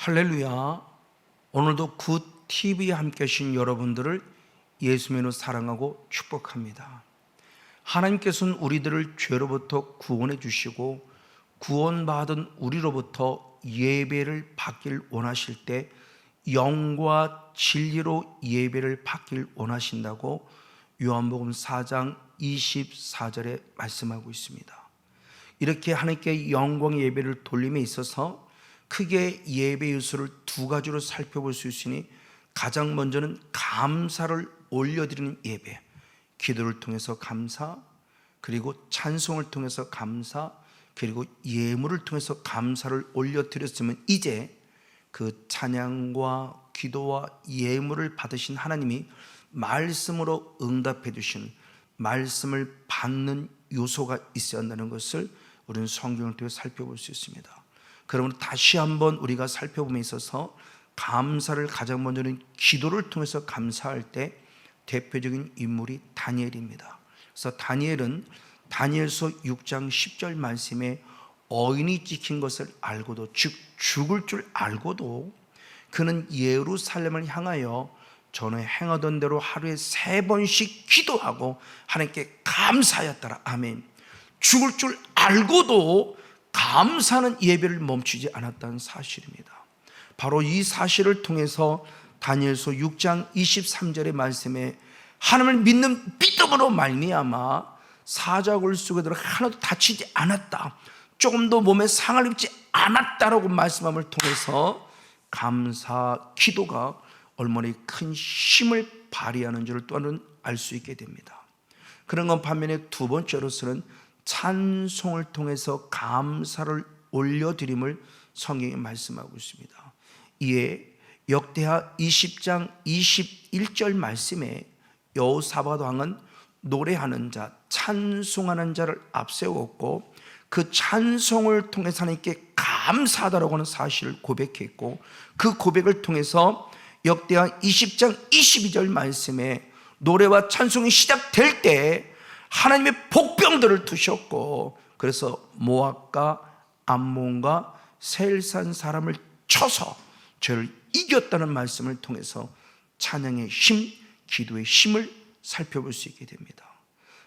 할렐루야. 오늘도 굿 TV에 함께 하신 여러분들을 예수님으로 사랑하고 축복합니다. 하나님께서는 우리들을 죄로부터 구원해 주시고 구원받은 우리로부터 예배를 받길 원하실 때 영과 진리로 예배를 받길 원하신다고 요한복음 4장 24절에 말씀하고 있습니다. 이렇게 하나님께 영광의 예배를 돌림에 있어서 크게 예배 요소를 두 가지로 살펴볼 수 있으니, 가장 먼저는 감사를 올려드리는 예배, 기도를 통해서 감사, 그리고 찬송을 통해서 감사, 그리고 예물을 통해서 감사를 올려드렸으면 이제 그 찬양과 기도와 예물을 받으신 하나님이 말씀으로 응답해 주신, 말씀을 받는 요소가 있어야 한다는 것을 우리는 성경을 통해 살펴볼 수 있습니다. 그러므로 다시 한번 우리가 살펴봄에 있어서 감사를 가장 먼저는 기도를 통해서 감사할 때 대표적인 인물이 다니엘입니다. 그래서 다니엘은 다니엘서 6장 10절 말씀에 어인이 찍힌 것을 알고도, 즉 죽을 줄 알고도 그는 예루살렘을 향하여 전에 행하던 대로 하루에 3번씩 기도하고 하나님께 감사하였더라. 아멘. 죽을 줄 알고도 감사하는 예배를 멈추지 않았다는 사실입니다. 바로 이 사실을 통해서 다니엘서 6장 23절의 말씀에 하나님을 믿는 믿음으로 말미암아 사자굴 속에 들어 하나도 다치지 않았다, 조금도 몸에 상을 입지 않았다라고 말씀함을 통해서 감사 기도가 얼마나 큰 힘을 발휘하는 줄을 또한 알 수 있게 됩니다. 그런 건 반면에 두 번째로서는 찬송을 통해서 감사를 올려드림을 성경에 말씀하고 있습니다. 이에 역대하 20장 21절 말씀에 여호사밧 왕은 노래하는 자, 찬송하는 자를 앞세웠고 그 찬송을 통해서 하나님께 감사하다라고 하는 사실을 고백했고, 그 고백을 통해서 역대하 20장 22절 말씀에 노래와 찬송이 시작될 때 하나님의 복병들을 두셨고, 그래서 모압과 암몬과 세일산 사람을 쳐서 죄를 이겼다는 말씀을 통해서 찬양의 힘, 기도의 힘을 살펴볼 수 있게 됩니다.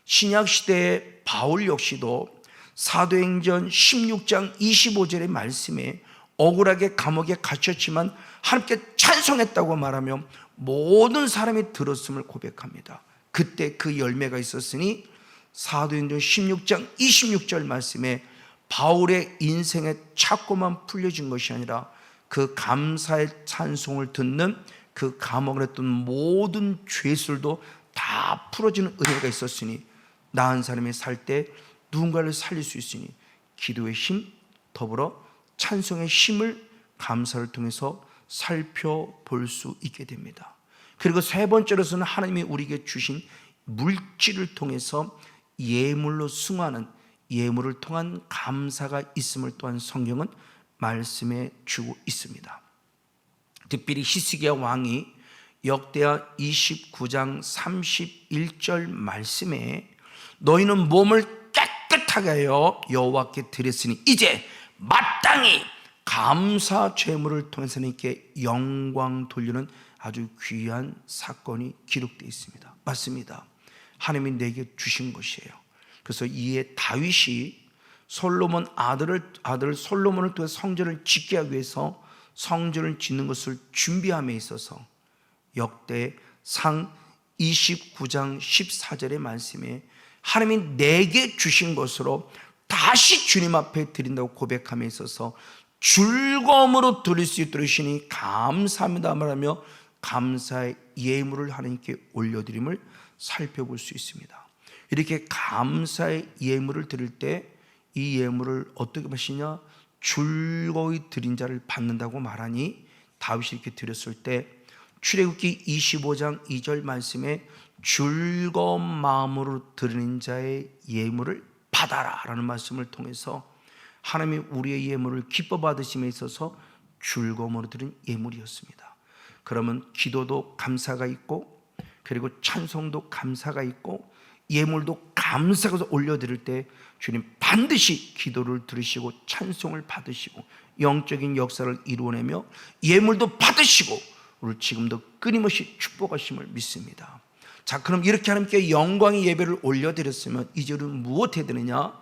신약시대의 바울 역시도 사도행전 16장 25절의 말씀에 억울하게 감옥에 갇혔지만 하나님께 찬송했다고 말하며 모든 사람이 들었음을 고백합니다. 그때 그 열매가 있었으니 사도행전 16장 26절 말씀에 바울의 인생에 찾고만 풀려진 것이 아니라 그 감사의 찬송을 듣는 그 감옥에 있던 모든 죄술도 다 풀어지는 은혜가 있었으니, 나 한 사람이 살 때 누군가를 살릴 수 있으니 기도의 힘 더불어 찬송의 힘을 감사를 통해서 살펴볼 수 있게 됩니다. 그리고 세 번째로서는 하나님이 우리에게 주신 물질을 통해서 예물로 승화하는, 예물을 통한 감사가 있음을 또한 성경은 말씀해 주고 있습니다. 특별히 히스기야 왕이 역대하 29장 31절 말씀에 너희는 몸을 깨끗하게 하여 여호와께 드렸으니 이제 마땅히 감사 제물을 통해서 하나님께 영광 돌리는 아주 귀한 사건이 기록되어 있습니다. 맞습니다. 하나님이 내게 주신 것이에요. 그래서 이에 다윗이 솔로몬 아들 솔로몬을 통해 성전을 짓게 하기 위해서 성전을 짓는 것을 준비함에 있어서 역대상 29장 14절의 말씀에 하나님이 내게 주신 것으로 다시 주님 앞에 드린다고 고백함에 있어서 즐거움으로 드릴 수 있도록 하시니 감사합니다 말하며 감사의 예물을 하나님께 올려드림을 살펴볼 수 있습니다. 이렇게 감사의 예물을 드릴 때 이 예물을 어떻게 마시냐, 즐거이 드린 자를 받는다고 말하니, 다윗이 이렇게 드렸을 때 출애굽기 25장 2절 말씀에 즐거운 마음으로 드리는 자의 예물을 받아라 라는 말씀을 통해서 하나님이 우리의 예물을 기뻐 받으심에 있어서 즐거움으로 드린 예물이었습니다. 그러면 기도도 감사가 있고, 그리고 찬송도 감사가 있고, 예물도 감사해서 올려드릴 때 주님 반드시 기도를 들으시고 찬송을 받으시고 영적인 역사를 이루어내며 예물도 받으시고 우리 지금도 끊임없이 축복하심을 믿습니다. 자, 그럼 이렇게 하나님께 영광의 예배를 올려드렸으면 이제는 무엇 해야 되느냐?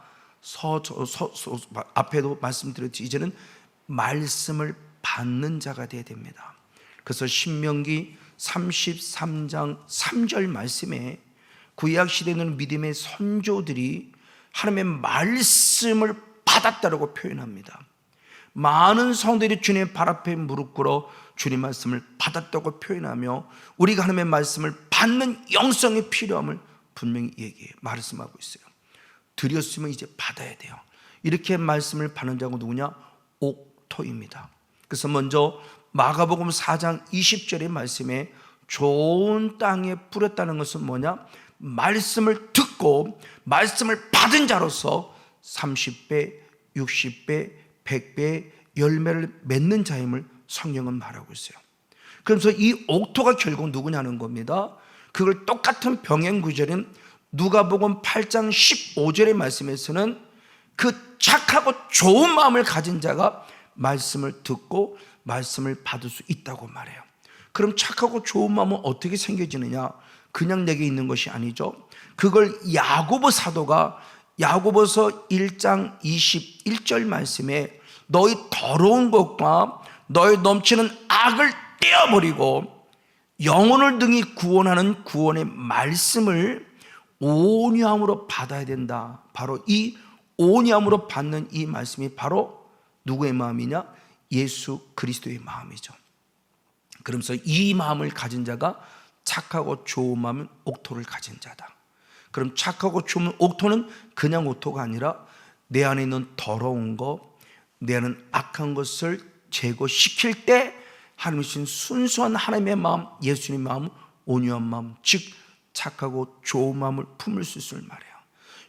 앞에도 말씀드렸지, 이제는 말씀을 받는 자가 되어야 됩니다. 그래서 신명기 33장 3절 말씀에 구약시대는 믿음의 선조들이 하나님의 말씀을 받았다고 표현합니다. 많은 성도들이 주님의 발 앞에 무릎 꿇어 주님 말씀을 받았다고 표현하며 우리가 하나님의 말씀을 받는 영성이 필요함을 분명히 말씀하고 있어요. 드렸으면 이제 받아야 돼요. 이렇게 말씀을 받는 자가 누구냐? 옥토입니다. 그래서 먼저 마가복음 4장 20절의 말씀에 좋은 땅에 뿌렸다는 것은 뭐냐? 말씀을 듣고 말씀을 받은 자로서 30배, 60배, 100배의 열매를 맺는 자임을 성경은 말하고 있어요. 그래서 이 옥토가 결국 누구냐는 겁니다. 그걸 똑같은 병행 구절인 누가복음 8장 15절의 말씀에서는 그 착하고 좋은 마음을 가진 자가 말씀을 듣고 말씀을 받을 수 있다고 말해요. 그럼 착하고 좋은 마음은 어떻게 생겨지느냐? 그냥 내게 있는 것이 아니죠. 그걸 야고보 사도가 야고보서 1장 21절 말씀에 너희 더러운 것과 너희 넘치는 악을 떼어버리고 영혼을 등이 구원하는 구원의 말씀을 온유함으로 받아야 된다. 바로 이 온유함으로 받는 이 말씀이 바로 누구의 마음이냐? 예수 그리스도의 마음이죠. 그러면서 이 마음을 가진 자가 착하고 좋은 마음은 옥토를 가진 자다. 그럼 착하고 좋은 옥토는 그냥 옥토가 아니라 내 안에 있는 더러운 것, 내 안에 있는 악한 것을 제거시킬 때 하나님이 주신 순수한 하나님의 마음, 예수님의 마음, 온유한 마음, 즉 착하고 좋은 마음을 품을 수 있을 말이에요.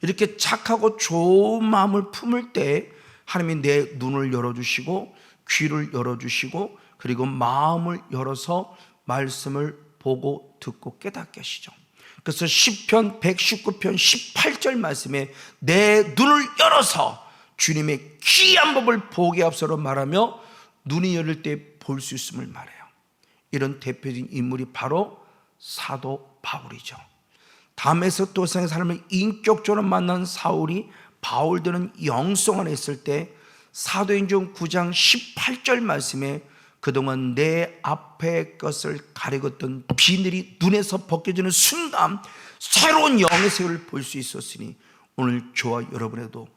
이렇게 착하고 좋은 마음을 품을 때 하나님이 내 눈을 열어주시고 귀를 열어주시고 그리고 마음을 열어서 말씀을 보고 듣고 깨닫게 하시죠. 그래서 시편 119편 18절 말씀에 내 눈을 열어서 주님의 귀한 법을 보게 앞서로 말하며 눈이 열릴 때 볼 수 있음을 말해요. 이런 대표적인 인물이 바로 사도 바울이죠. 담에서 도상의 사람을 인격적으로 만난 사울이 바울들은 영성 안에 있을 때 사도행전 9장 18절 말씀에 그동안 내 앞의 것을 가리웠던 비늘이 눈에서 벗겨지는 순간 새로운 영의 세월을 볼 수 있었으니 오늘 저와 여러분에도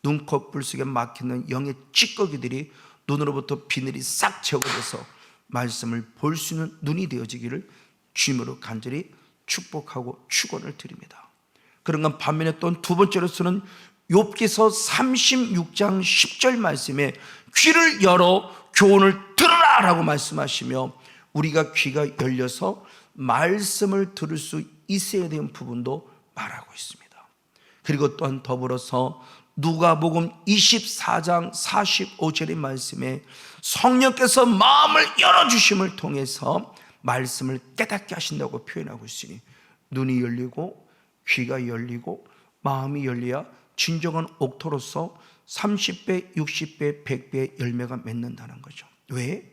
눈꺼풀 속에 막히는 영의 찌꺼기들이 눈으로부터 비늘이 싹 제거돼서 말씀을 볼 수 있는 눈이 되어지기를 주님으로 간절히 축복하고 축원을 드립니다. 그런가 반면에 또 두 번째로서는 욥기서 36장 10절 말씀에 귀를 열어 교훈을 들으라 라고 말씀하시며 우리가 귀가 열려서 말씀을 들을 수 있어야 되는 부분도 말하고 있습니다. 그리고 또한 더불어서 누가복음 24장 45절의 말씀에 성령께서 마음을 열어주심을 통해서 말씀을 깨닫게 하신다고 표현하고 있으니 눈이 열리고 귀가 열리고 마음이 열려야 진정한 옥토로서 30배, 60배, 100배의 열매가 맺는다는 거죠. 왜?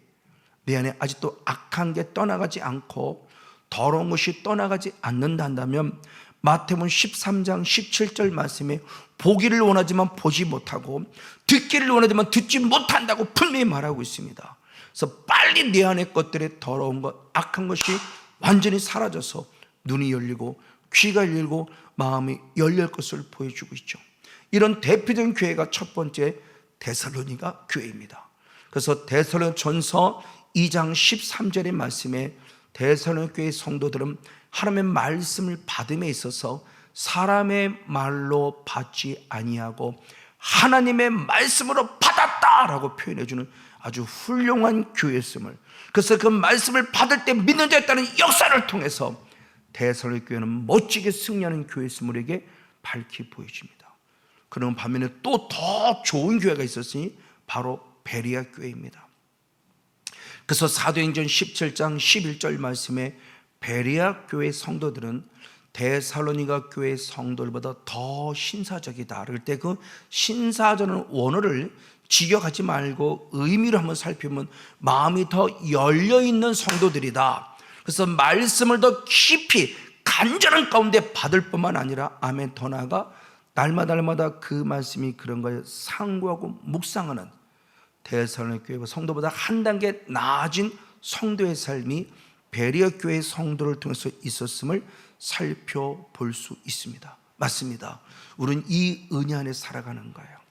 내 안에 아직도 악한 게 떠나가지 않고 더러운 것이 떠나가지 않는다 한다면 마태복음 13장 17절 말씀에 보기를 원하지만 보지 못하고 듣기를 원하지만 듣지 못한다고 분명히 말하고 있습니다. 그래서 빨리 내 안의 것들의 더러운 것, 악한 것이 완전히 사라져서 눈이 열리고 귀가 열리고 마음이 열릴 것을 보여주고 있죠. 이런 대표적인 교회가 첫 번째 데살로니가 교회입니다. 그래서 데살로니가 전서 2장 13절의 말씀에 데살로니가 교회 성도들은 하나님의 말씀을 받음에 있어서 사람의 말로 받지 아니하고 하나님의 말씀으로 받았다라고 표현해주는 아주 훌륭한 교회였음을, 그래서 그 말씀을 받을 때 믿는 자에 따른 역사를 통해서 데살로니가 교회는 멋지게 승리하는 교회였음을 밝히 보여줍니다. 그런 반면에 또 더 좋은 교회가 있었으니 바로 베레아 교회입니다. 그래서 사도행전 17장 11절 말씀에 베레아 교회 성도들은 데살로니가 교회 성도들보다 더 신사적이다. 그럴 때 그 신사적인 원어를 직역하지 말고 의미를 한번 살피면 마음이 더 열려있는 성도들이다. 그래서 말씀을 더 깊이 간절한 가운데 받을 뿐만 아니라 아멘, 더 나아가 날마다 그 말씀이 그런 거에 상고하고 묵상하는 데살로니가 교회 성도보다 한 단계 나아진 성도의 삶이 베레아 교회 성도를 통해서 있었음을 살펴볼 수 있습니다. 맞습니다. 우리는 이 은혜 안에 살아가는 거예요.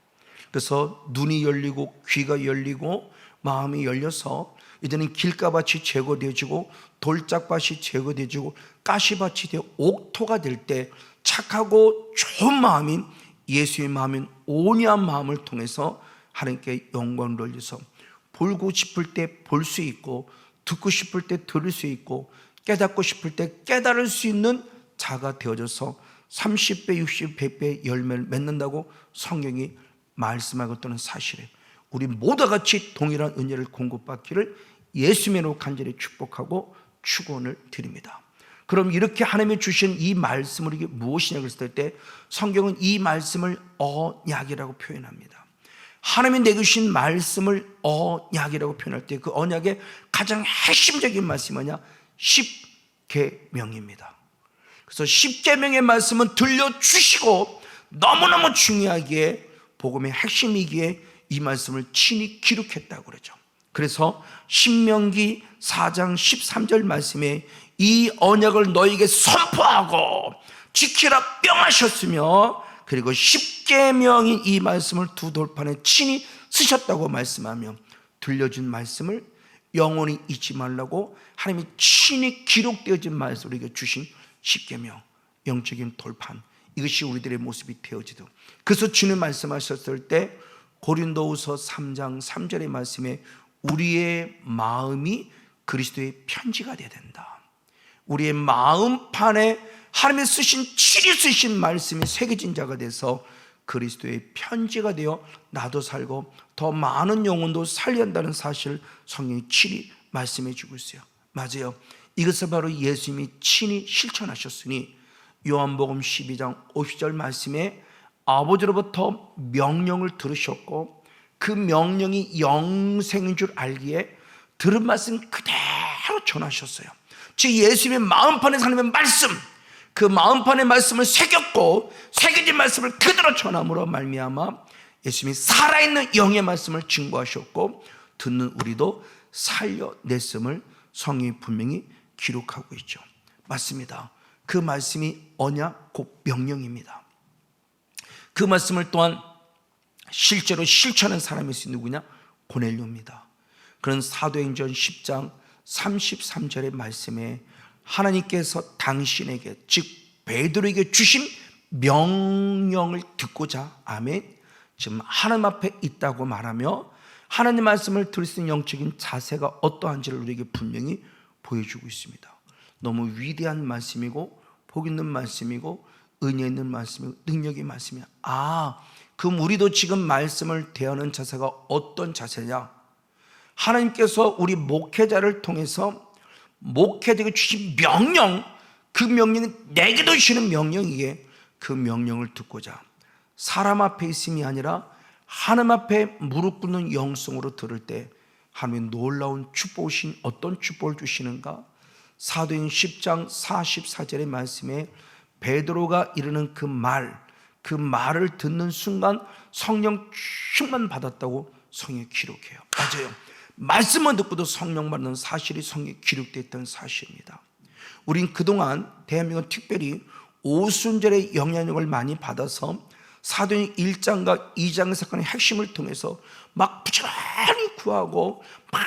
그래서 눈이 열리고 귀가 열리고 마음이 열려서 이제는 길가밭이 제거되어지고 돌짝밭이 제거되어지고 가시밭이 되어 옥토가 될 때 착하고 좋은 마음인 예수의 마음인 온유한 마음을 통해서 하나님께 영광을 돌려서 보고 싶을 때 볼 수 있고 듣고 싶을 때 들을 수 있고 깨닫고 싶을 때 깨달을 수 있는 자가 되어져서 30배, 60배, 100배 열매를 맺는다고 성경이 말씀하고 있다는 사실에 우리 모두 같이 동일한 은혜를 공급받기를 예수님으로 간절히 축복하고 축원을 드립니다. 그럼 이렇게 하나님이 주신 이 말씀을 이게 무엇이냐고 했을 때 성경은 이 말씀을 언약이라고 표현합니다. 하나님이 내게 주신 말씀을 언약이라고 표현할 때 그 언약의 가장 핵심적인 말씀이 뭐냐? 십계명입니다. 그래서 십계명의 말씀은 들려주시고 너무너무 중요하기에 복음의 핵심이기에 이 말씀을 친히 기록했다고 그러죠. 그래서 신명기 4장 13절 말씀에 이 언약을 너에게 선포하고 지키라 명하셨으며 그리고 십계명인 이 말씀을 두 돌판에 친히 쓰셨다고 말씀하며 들려준 말씀을 영원히 잊지 말라고 하나님이 친히 기록되어진 말씀을 우리에게 주신 십계명, 영적인 돌판, 이것이 우리들의 모습이 되어지도록. 그래서 주님 말씀하셨을 때 고린도후서 3장 3절의 말씀에 우리의 마음이 그리스도의 편지가 되어야 된다. 우리의 마음판에 하나님의 친히 쓰신 말씀이 새겨진 자가 돼서 그리스도의 편지가 되어 나도 살고 더 많은 영혼도 살려야 한다는 사실을 성경이 친히 말씀해 주고 있어요. 맞아요. 이것을 바로 예수님이 친히 실천하셨으니 요한복음 12장 50절 말씀에 아버지로부터 명령을 들으셨고 그 명령이 영생인 줄 알기에 들은 말씀 그대로 전하셨어요. 즉 예수님의 마음판에 하나님의 말씀, 그 마음판의 말씀을 새겼고 새겨진 말씀을 그대로 전함으로 말미암아 예수님이 살아있는 영의 말씀을 증거하셨고 듣는 우리도 살려냈음을 성경이 분명히 기록하고 있죠. 맞습니다. 그 말씀이 언약 곧 명령입니다. 그 말씀을 또한 실제로 실천하는 사람이 누구냐? 고넬료입니다. 그런 사도행전 10장 33절의 말씀에 하나님께서 당신에게 즉 베드로에게 주신 명령을 듣고자 아멘 지금 하나님 앞에 있다고 말하며 하나님 말씀을 들을 수 있는 영적인 자세가 어떠한지를 우리에게 분명히 보여주고 있습니다. 너무 위대한 말씀이고 복 있는 말씀이고 은혜 있는 말씀이고 능력의 말씀이야. 그럼 우리도 지금 말씀을 대하는 자세가 어떤 자세냐? 하나님께서 우리 목회자를 통해서 목회자에게 주신 명령, 그 명령은 내게도 주시는 명령이기에 그 명령을 듣고자 사람 앞에 있음이 아니라 하나님 앞에 무릎 꿇는 영성으로 들을 때 하나님의 놀라운 축복이신 어떤 축복을 주시는가? 사도행 10장 44절의 말씀에 베드로가 이르는 그 말을 듣는 순간 성령 충만 받았다고 성경에 기록해요. 맞아요. 말씀만 듣고도 성령 받는 사실이 성경에 기록되어 있다는 사실입니다. 우린 그동안 대한민국은 특별히 오순절의 영향력을 많이 받아서 사도행 1장과 2장의 사건의 핵심을 통해서 막 부지런히 구하고 막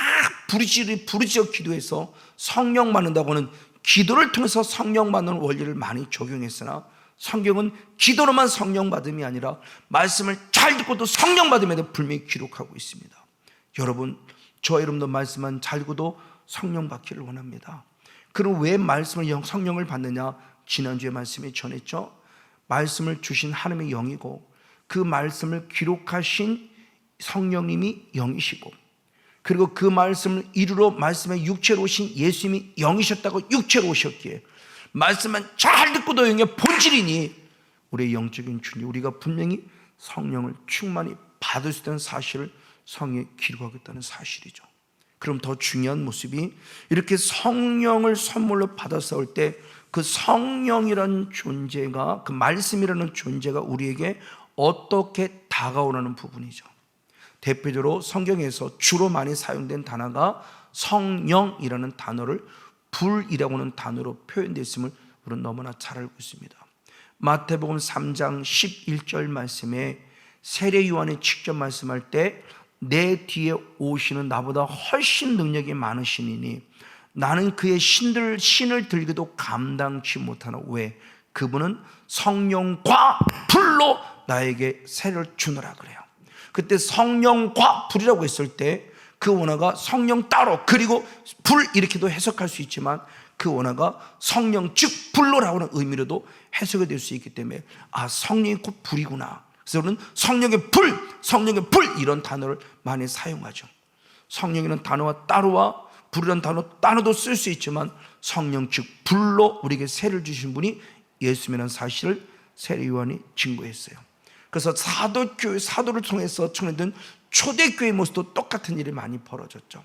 부르짖어 기도해서 성령 받는다고는 기도를 통해서 성령 받는 원리를 많이 적용했으나 성경은 기도로만 성령 받음이 아니라 말씀을 잘 듣고도 성령 받음에도 분명히 기록하고 있습니다. 여러분, 저 여러분도 말씀만 잘 듣고도 성령 받기를 원합니다. 그럼 왜 말씀을 성령을 받느냐? 지난주에 말씀에 전했죠. 말씀을 주신 하나님의 영이고 그 말씀을 기록하신 성령님이 영이시고 그리고 그 말씀을 이루러 말씀의 육체로 오신 예수님이 영이셨다고 육체로 오셨기에 말씀만 잘 듣고도 영의 본질이니 우리의 영적인 주님, 우리가 분명히 성령을 충만히 받을 수 있다는 사실을 성경에 기록하겠다는 사실이죠. 그럼 더 중요한 모습이 이렇게 성령을 선물로 받아서 때 그 성령이라는 존재가, 그 말씀이라는 존재가 우리에게 어떻게 다가오라는 부분이죠. 대표적으로 성경에서 주로 많이 사용된 단어가 성령이라는 단어를 불이라고 하는 단어로 표현되어 있음을 우리는 너무나 잘 알고 있습니다. 마태복음 3장 11절 말씀에 세례 요한이 직접 말씀할 때 내 뒤에 오시는 나보다 훨씬 능력이 많으시니 나는 그의 신을 들기도 감당치 못하나. 왜? 그분은 성령과 불로 나에게 세례를 주노라 그래요. 그때 성령과 불이라고 했을 때 그 원어가 성령 따로 그리고 불 이렇게도 해석할 수 있지만 그 원어가 성령 즉 불로라고 하는 의미로도 해석이 될 수 있기 때문에 성령이 곧 불이구나. 그래서 우리는 성령의 불 이런 단어를 많이 사용하죠. 성령이라는 단어와 따로와 불이라는 단어도 쓸 수 있지만 성령 즉 불로 우리에게 세례를 주신 분이 예수님이라는 사실을 세례 요한이 증거했어요. 그래서 사도를 통해서 청해든 초대교회의 모습도 똑같은 일이 많이 벌어졌죠.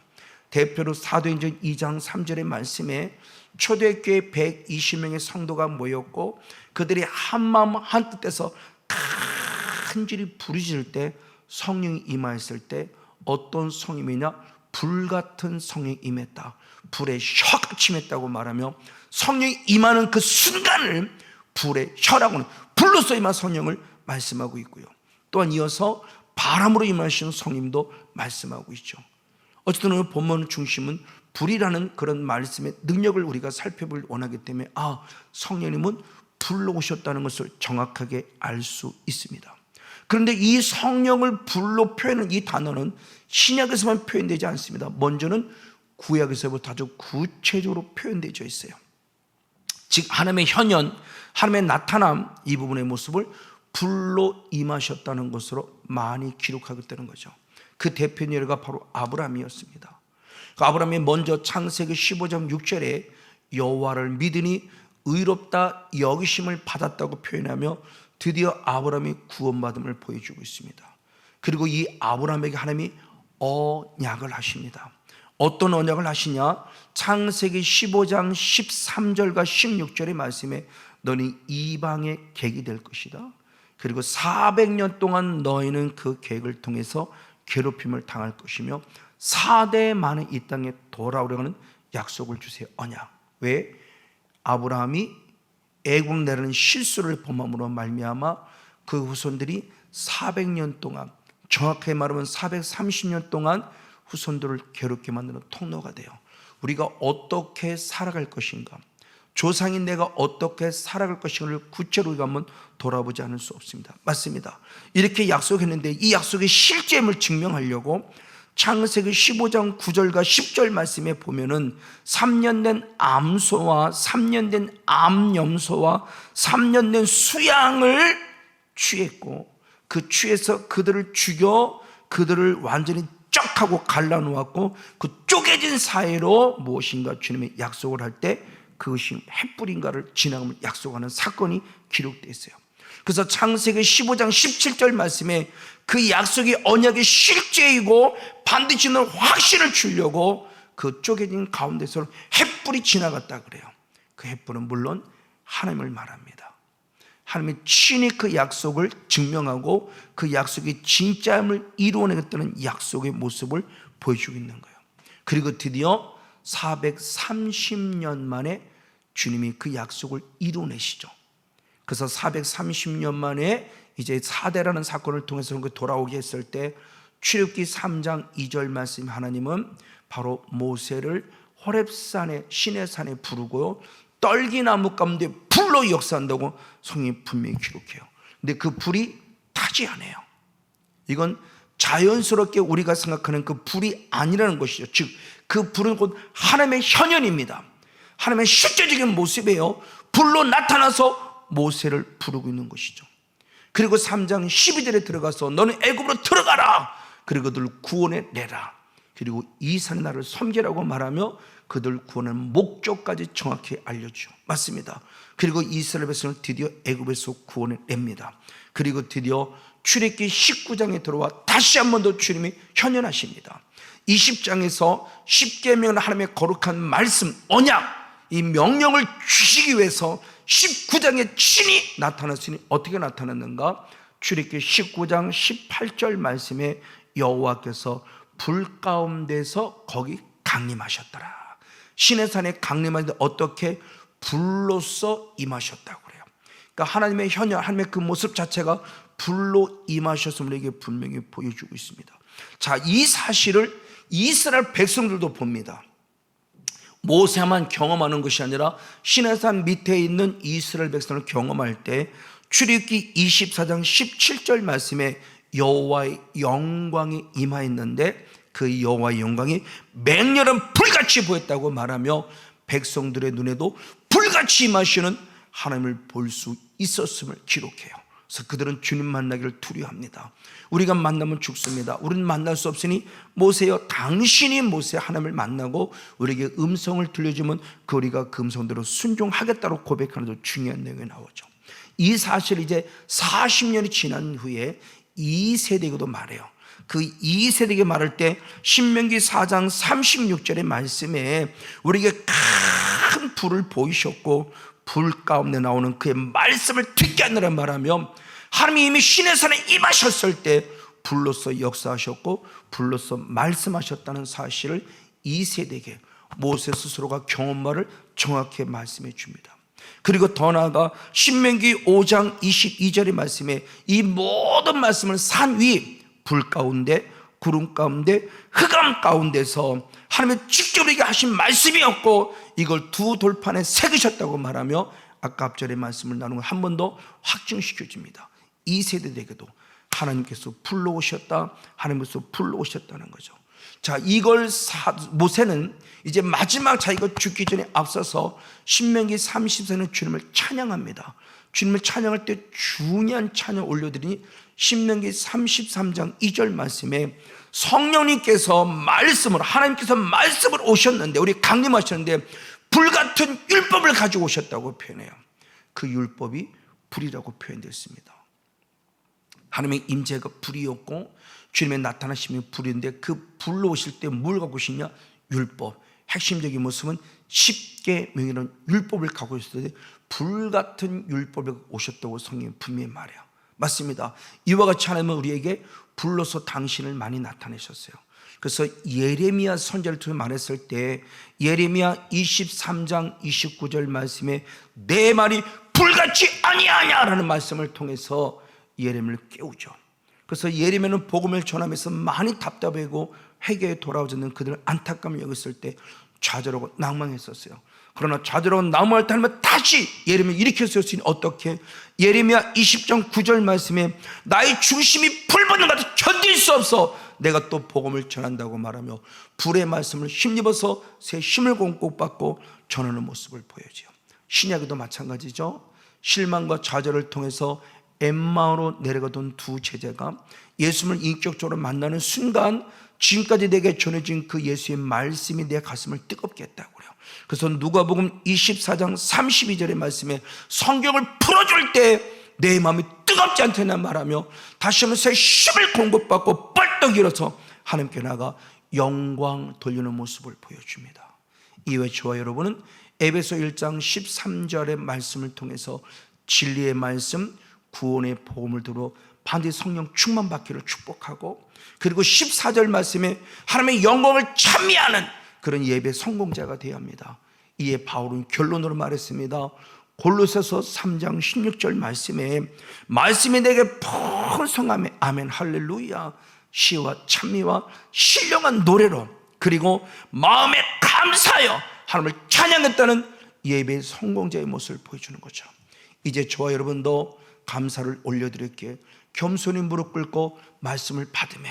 대표로 사도행전 2장 3절의 말씀에 초대교회 120명의 성도가 모였고 그들이 한마음 한뜻해서 간절히 부르짖을 때 성령이 임하였을 때 어떤 성령이냐? 불같은 성령이 임했다. 불의 혀같이 임했다고 말하며 성령이 임하는 그 순간을 불의 혀라고는 불로서 임한 성령을 말씀하고 있고요. 또한 이어서 바람으로 임하시는 성령도 말씀하고 있죠. 어쨌든 오늘 본문 중심은 불이라는 그런 말씀의 능력을 우리가 살펴볼 원하기 때문에 성령님은 불로 오셨다는 것을 정확하게 알 수 있습니다. 그런데 이 성령을 불로 표현하는 이 단어는 신약에서만 표현되지 않습니다. 먼저는 구약에서부터 아주 구체적으로 표현되어 있어요. 즉 하나님의 현현, 하나님의 나타남 이 부분의 모습을 불로 임하셨다는 것으로 많이 기록하겠다는 거죠. 그 대표 예가 바로 아브라함이었습니다. 그 아브라함이 먼저 창세기 15장 6절에 여호와를 믿으니 의롭다 여기심을 받았다고 표현하며 드디어 아브라함이 구원받음을 보여주고 있습니다. 그리고 이 아브라함에게 하나님이 언약을 하십니다. 어떤 언약을 하시냐? 창세기 15장 13절과 16절의 말씀에 너는 이방의 객이 될 것이다. 그리고 400년 동안 너희는 그 객을 통해서 괴롭힘을 당할 것이며 4대 만에 이 땅에 돌아오려고 하는 약속을 주세요. 언약. 왜? 아브라함이 애굽 내라는 실수를 범함으로 말미암아 그 후손들이 400년 동안, 정확하게 말하면 430년 동안 후손들을 괴롭게 만드는 통로가 돼요. 우리가 어떻게 살아갈 것인가, 조상인 내가 어떻게 살아갈 것인가를 구체로 우리가 한번 돌아보지 않을 수 없습니다. 맞습니다. 이렇게 약속했는데 이 약속의 실제임을 증명하려고 창세기 15장 9절과 10절 말씀에 보면은 3년 된 암소와 3년 된 암염소와 3년 된 수양을 취했고 그 취해서 그들을 죽여 그들을 완전히 쩍 하고 갈라놓았고 그 쪼개진 사이로 무엇인가 주님의 약속을 할 때 그것이 햇불인가를 지나감을 약속하는 사건이 기록되어 있어요. 그래서 창세기 15장 17절 말씀에 그 약속이 언약의 실제이고 반드시 는 확신을 주려고 그 쪼개진 가운데서 햇불이 지나갔다 그래요. 그 햇불은 물론 하나님을 말합니다. 하나님이 친히 그 약속을 증명하고 그 약속이 진짜임을 이루어내겠다는 약속의 모습을 보여주고 있는 거예요. 그리고 드디어 430년 만에 주님이 그 약속을 이루어내시죠. 그래서 430년 만에 이제 사대라는 사건을 통해서 돌아오게 했을 때 출애굽기 3장 2절 말씀, 하나님은 바로 모세를 호렙산에 시내산에 부르고 떨기나무 가운데 불로 역사한다고 성경이 분명히 기록해요. 근데 그 불이 타지 않아요. 이건 자연스럽게 우리가 생각하는 그 불이 아니라는 것이죠. 즉 그 불은 곧 하나님의 현현입니다. 하나님의 실제적인 모습이에요. 불로 나타나서 모세를 부르고 있는 것이죠. 그리고 3장 12절에 들어가서 너는 애굽으로 들어가라. 그리고 그들을 구원해 내라. 그리고 이 산에 나를 섬기라고 말하며 그들 구원의 목적까지 정확히 알려주죠. 맞습니다. 그리고 이스라엘 백성을 드디어 애굽에서 구원해냅니다. 그리고 드디어 출애굽기 19장에 들어와 다시 한 번 더 주님이 현현하십니다. 20장에서 10계명은 하나님의 거룩한 말씀, 언약, 이 명령을 주시기 위해서 19장에 친히 나타났으니 어떻게 나타났는가? 출애굽기 19장 18절 말씀에 여호와께서 불 가운데서 거기 강림하셨더라. 시내산에 강림하는데 어떻게? 불로서 임하셨다고 그래요. 그러니까 하나님의 현현, 하나님의 그 모습 자체가 불로 임하셨음을 이게 분명히 보여주고 있습니다. 자, 이 사실을 이스라엘 백성들도 봅니다. 모세만 경험하는 것이 아니라 시내산 밑에 있는 이스라엘 백성을 경험할 때 출애굽기 24장 17절 말씀에 여호와의 영광이 임하였는데 그 여호와의 영광이 맹렬한 불같이 보였다고 말하며 백성들의 눈에도 불같이 임하시는 하나님을 볼 수 있었음을 기록해요. 그래서 그들은 주님 만나기를 두려워합니다. 우리가 만나면 죽습니다. 우리는 만날 수 없으니 모세여 당신이 모세 하나님을 만나고 우리에게 음성을 들려주면 그 우리가 그 음성대로 순종하겠다고 고백하는 도 중요한 내용이 나오죠. 이 사실 이제 40년이 지난 후에 2세대에게도 말해요. 그 2세대에게 말할 때 신명기 4장 36절의 말씀에 우리에게 큰 불을 보이셨고 불 가운데 나오는 그의 말씀을 듣게 하느라 말하며 하나님이 이미 시내산에 임하셨을 때 불로서 역사하셨고 불로서 말씀하셨다는 사실을 2세대에게 모세 스스로가 경험말을 정확히 말씀해 줍니다. 그리고 더 나아가 신명기 5장 22절의 말씀에 이 모든 말씀을 산 위 불 가운데 구름 가운데 흑암 가운데서 하나님의 직접 우리에게 하신 말씀이었고 이걸 두 돌판에 새기셨다고 말하며 아까 앞절의 말씀을 나누고 한 번 더 확증시켜 줍니다. 이 세대에게도 하나님께서 불러오셨다, 하나님께서 불러오셨다는 거죠. 자, 이걸 모세는 이제 마지막 자기가 죽기 전에 앞서서 신명기 30세는 주님을 찬양합니다. 주님을 찬양할 때 중요한 찬양 올려드리니 신명기 33장 2절 말씀에 성령님께서 말씀을, 하나님께서 말씀을 오셨는데, 우리 강림하셨는데 불같은 율법을 가지고 오셨다고 표현해요. 그 율법이 불이라고 표현됐습니다. 하나님의 임재가 불이었고 주님의 나타나심이 불인데 그 불로 오실 때 뭘 갖고 오시냐? 율법. 핵심적인 모습은 10계명이라는 율법을 갖고 오셨는데 불같은 율법을 오셨다고 성경이 분명히 말해요. 맞습니다. 이와 같이 하나님은 우리에게 불로서 당신을 많이 나타내셨어요. 그래서 예레미야 선지자를 통해 말했을 때 예레미야 23장 29절 말씀에 내 말이 불같이 아니하냐라는 말씀을 통해서 예레미야를 깨우죠. 그래서 예레미야는 복음을 전하면서 많이 답답하고 회개에 돌아오는 그들을 안타까움을 여겼을 때 좌절하고 낭망했었어요. 그러나 좌절하고 낭망할 때 하면 다시 예레미야 일으켜 세웠으니 어떻게? 예레미야 20장 9절 말씀에 나의 중심이 불붙는 것 같아 견딜 수 없어 내가 또 복음을 전한다고 말하며 불의 말씀을 힘입어서 새 힘을 공급받고 전하는 모습을 보여줘요. 신약에도 마찬가지죠. 실망과 좌절을 통해서 엠마오로 내려가던 두 제자가 예수님을 인격적으로 만나는 순간 지금까지 내게 전해진 그 예수의 말씀이 내 가슴을 뜨겁게 했다고 그래요. 그래서 누가복음 24장 32절의 말씀에 성경을 풀어줄 때 내 마음이 뜨겁지 않다나 말하며 다시 한번 새 힘을 공급받고 벌떡 일어서 하나님께 나가 영광 돌리는 모습을 보여줍니다. 이외에 저와 여러분은 에베소 1장 13절의 말씀을 통해서 진리의 말씀, 구원의 복음을 들어 반드시 성령 충만받기를 축복하고 그리고 14절 말씀에 하나님의 영광을 찬미하는 그런 예배 성공자가 되어야 합니다. 이에 바울은 결론으로 말했습니다. 골로새서 3장 16절 말씀이 내게 풍성함에 아멘 할렐루야 시와 찬미와 신령한 노래로 그리고 마음에 감사하여 하나님을 찬양했다는 예배의 성공자의 모습을 보여주는 거죠. 이제 저와 여러분도 감사를 올려드릴게 겸손히 무릎 꿇고 말씀을 받으며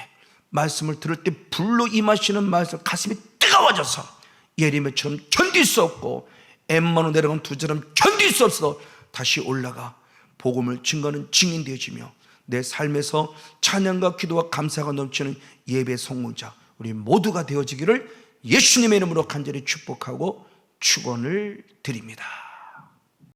말씀을 들을 때 불로 임하시는 말씀 가슴이 뜨거워져서 예레미야처럼 견딜 수 없고 엠마로 내려간 두처럼 견딜 수 없어 다시 올라가 복음을 증거하는 증인 되어지며 내 삶에서 찬양과 기도와 감사가 넘치는 예배 성공자 우리 모두가 되어지기를 예수님의 이름으로 간절히 축복하고 축원을 드립니다.